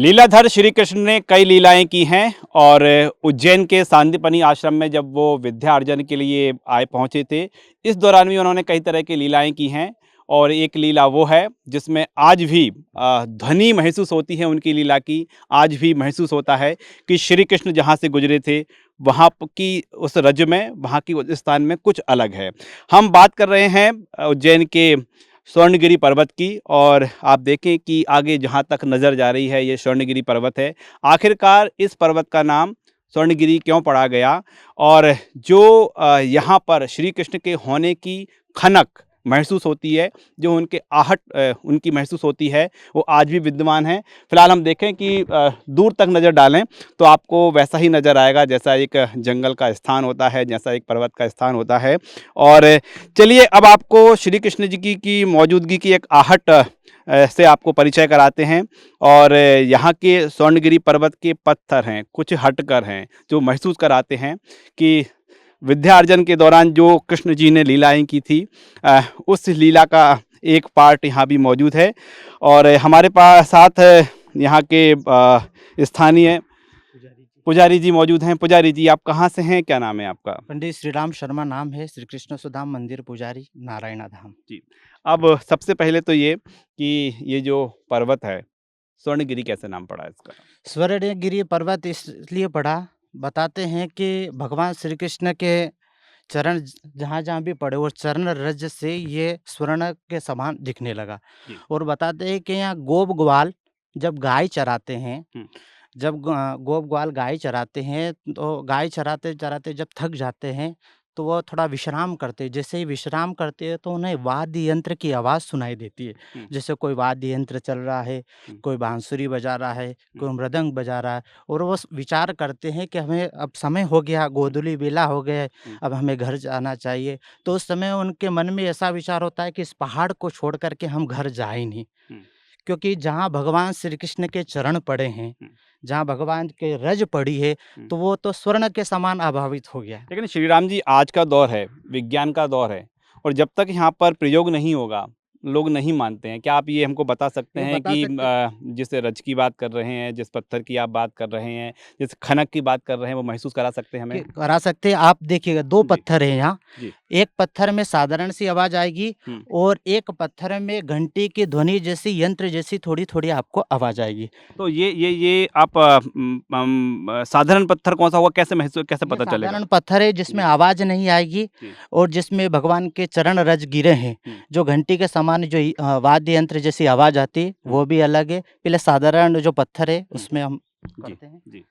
लीलाधर श्री कृष्ण ने कई लीलाएं की हैं और उज्जैन के सांदीपनि आश्रम में जब वो विद्या अर्जन के लिए आए पहुंचे थे, इस दौरान भी उन्होंने कई तरह की लीलाएं की हैं। और एक लीला वो है जिसमें आज भी ध्वनि महसूस होती है उनकी लीला की। आज भी महसूस होता है कि श्री कृष्ण जहाँ से गुजरे थे वहाँ की उस रज में, वहाँ की उस स्थान में कुछ अलग है। हम बात कर रहे हैं उज्जैन के स्वर्णगिरी पर्वत की, और आप देखें कि आगे जहाँ तक नज़र जा रही है ये स्वर्णगिरी पर्वत है। आखिरकार इस पर्वत का नाम स्वर्णगिरी क्यों पड़ा गया, और जो यहाँ पर श्री कृष्ण के होने की खनक महसूस होती है, जो उनके आहट उनकी महसूस होती है, वो आज भी विद्यमान है। फिलहाल हम देखें कि दूर तक नज़र डालें तो आपको वैसा ही नज़र आएगा जैसा एक जंगल का स्थान होता है, जैसा एक पर्वत का स्थान होता है। और चलिए अब आपको श्री कृष्ण जी की मौजूदगी की एक आहट से आपको परिचय कराते हैं। और यहाँ के स्वर्णगिरी पर्वत के पत्थर हैं, कुछ हटकर हैं, जो महसूस कराते हैं कि विद्यार्जन के दौरान जो कृष्ण जी ने लीलाएं की थी, उस लीला का एक पार्ट यहाँ भी मौजूद है। और हमारे पास साथ यहाँ के स्थानीय पुजारी जी मौजूद हैं। पुजारी जी, आप कहाँ से हैं, क्या नाम है आपका? पंडित श्री राम शर्मा नाम है, श्री कृष्ण सुधाम मंदिर पुजारी, नारायणा धाम। जी। अब सबसे पहले तो ये कि ये जो पर्वत है, स्वर्णगिरी कैसे नाम पड़ा इसका? स्वर्णगिरी पर्वत इसलिए पड़ा, बताते हैं कि भगवान श्री कृष्ण के चरण जहाँ जहाँ भी पड़े वो चरण रज से ये स्वर्ण के समान दिखने लगा। जी। और बताते हैं कि यहाँ गोप ग्वाल जब गाय चराते हैं, हुँ। जब गोप ग्वाल गाय चराते हैं तो गाय चराते चराते जब थक जाते हैं तो वो थोड़ा विश्राम करते हैं। जैसे ही विश्राम करते हैं तो उन्हें वाद्य यंत्र की आवाज़ सुनाई देती है। हुँ। जैसे कोई वाद्य यंत्र चल रहा है, हुँ। कोई बांसुरी बजा रहा है, हुँ। कोई मृदंग बजा रहा है, और वो विचार करते हैं कि हमें अब समय हो गया, गोधूली बेला हो गया है, हुँ। अब हमें घर जाना चाहिए। तो उस समय उनके मन में ऐसा विचार होता है कि इस पहाड़ को छोड़ कर के हम घर जाएँ नहीं। हुँ। क्योंकि जहाँ भगवान श्री कृष्ण के चरण पड़े हैं, हुँ। जहाँ भगवान के रज पड़ी है, हुँ। तो वो तो स्वर्ण के समान अभावित हो गया है। लेकिन श्री राम जी, आज का दौर है, विज्ञान का दौर है, और जब तक यहाँ पर प्रयोग नहीं होगा, लोग नहीं मानते हैं। क्या आप ये हमको बता सकते ये हैं बता कि सकते जिस रज की बात कर रहे हैं, जिस पत्थर की आप बात कर रहे हैं, जिस खनक की बात कर रहे हैं, वो महसूस करा सकते हैं कि हमें? करा सकते हैं। आप देखिएगा 2 जी। पत्थर हैं यहाँ, जी। एक पत्थर में साधारण सी आवाज़ आएगी हुँ। और एक पत्थर में घंटी की ध्वनि जैसी, यंत्र जैसी थोड़ी-थोड़ी आपको आवाज़ आएगी। तो ये आप साधारण पत्थर कौन-सा होगा, कैसे ये पता चलेगा? साधारण पत्थर है जिसमें जी। आवाज़ नहीं आएगी जी। और जिसमें भगवान के चरण रज गिरे हैं। हुँ। जो घंटी के समान जो वाद्य यंत्र जैसी आवाज़ आती है, हुँ। वो भी अलग है। पहले साधारण जो पत्थर है हुँ। उसमें हम जी। करते हैं। जी।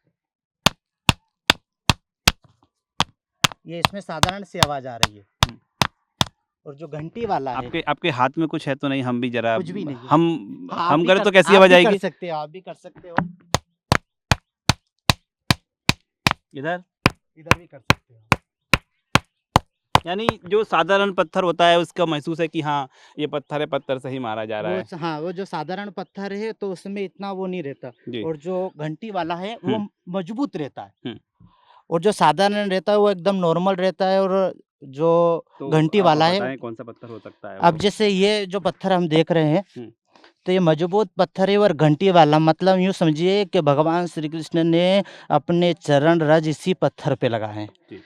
ये इसमें साधारण सी आवाज़ आ रही है, हुँ। और जो घंटी वाला है, आपके आपके हाथ में कुछ है तो नहीं? हम भी ज़रा कुछ भी नहीं है। हम करें तो कैसी आप आवाज़ भी कर आएगी? सकते हो, आप भी कर सकते हो। इधर? इधर भी कर सकते हो। यानी जो साधारण पत्थर होता है उसका महसूस है कि हाँ, ये पत्थर है, पत्थर से ही मारा जा रहा है। हाँ, वो जो साधारण पत्थर है तो उसमें इतना वो नहीं रहता, जी। और जो घंटी वाला है वो हुँ। मजबूत रहता है, हुँ। और जो साधारण रहता है वो एकदम नॉर्मल रहता है, और जो तो घंटी आप वाला है, बताएँ कौन-सा पत्थर हो सकता है अब वो? जैसे ये जो पत्थर हम देख रहे हैं, हुँ। तो ये मजबूत पत्थर है और घंटी वाला, मतलब यूँ समझिए कि भगवान श्री कृष्ण ने अपने चरण रज इसी पत्थर पे लगाए हैं। जी।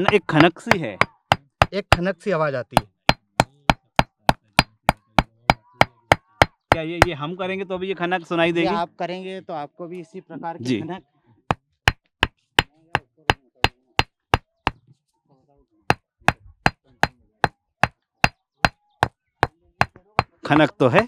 एक खनक सी है। एक खनक सी आवाज़ आती है। क्या ये हम करेंगे तो भी ये खनक सुनाई ये देगी? आप करेंगे तो आपको भी इसी प्रकार की जी। खनक। खनक तो है।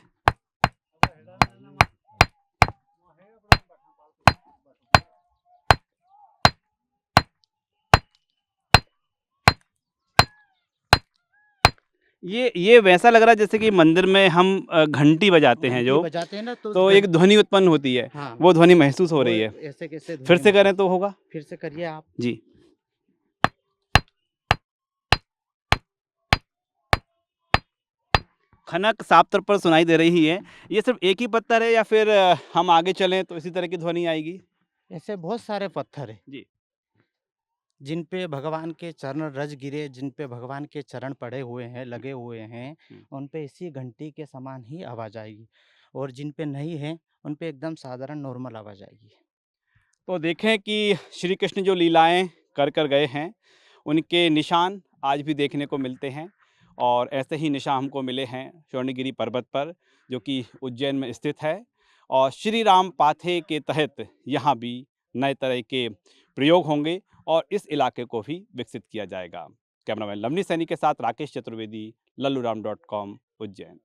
ये वैसा लग रहा है जैसे कि मंदिर में हम घंटी बजाते हैं घंटी जो, बजाते हैं ना, तो तो एक ध्वनि उत्पन्न होती है, हाँ, वो ध्वनि महसूस हो वो रही है। ऐसे कैसे फिर ध्वनि से करें महसूस। तो होगा? फिर से करिए आप। जी। खनक साफ तौर पर सुनाई दे रही है। ये सिर्फ़ एक ही पत्थर है या फिर हम आगे चलें तो इसी तरह की ध्वनि आएगी? ऐसे बहुत सारे पत्थर हैं। जी। जिन पे भगवान के चरण रज गिरे, जिन पे भगवान के चरण पड़े हुए हैं, लगे हुए हैं, हुँ। उन पे इसी घंटी के समान ही आवाज़ आएगी और जिन पे नहीं है, उन पे एकदम साधारण नॉर्मल आवाज़ आएगी। तो देखें कि श्री कृष्ण जो लीलाएँ कर गए हैं, उनके निशान आज भी देखने को मिलते हैं और ऐसे ही निशान हमको मिले हैं स्वर्णगिरी पर्वत पर, जो कि उज्जैन में स्थित है और श्री राम पाथे के तहत यहाँ भी नए तरह के प्रयोग होंगे और इस इलाके को भी विकसित किया जाएगा। कैमरामैन लवनी सैनी के साथ राकेश चतुर्वेदी, लल्लूराम.com, उज्जैन।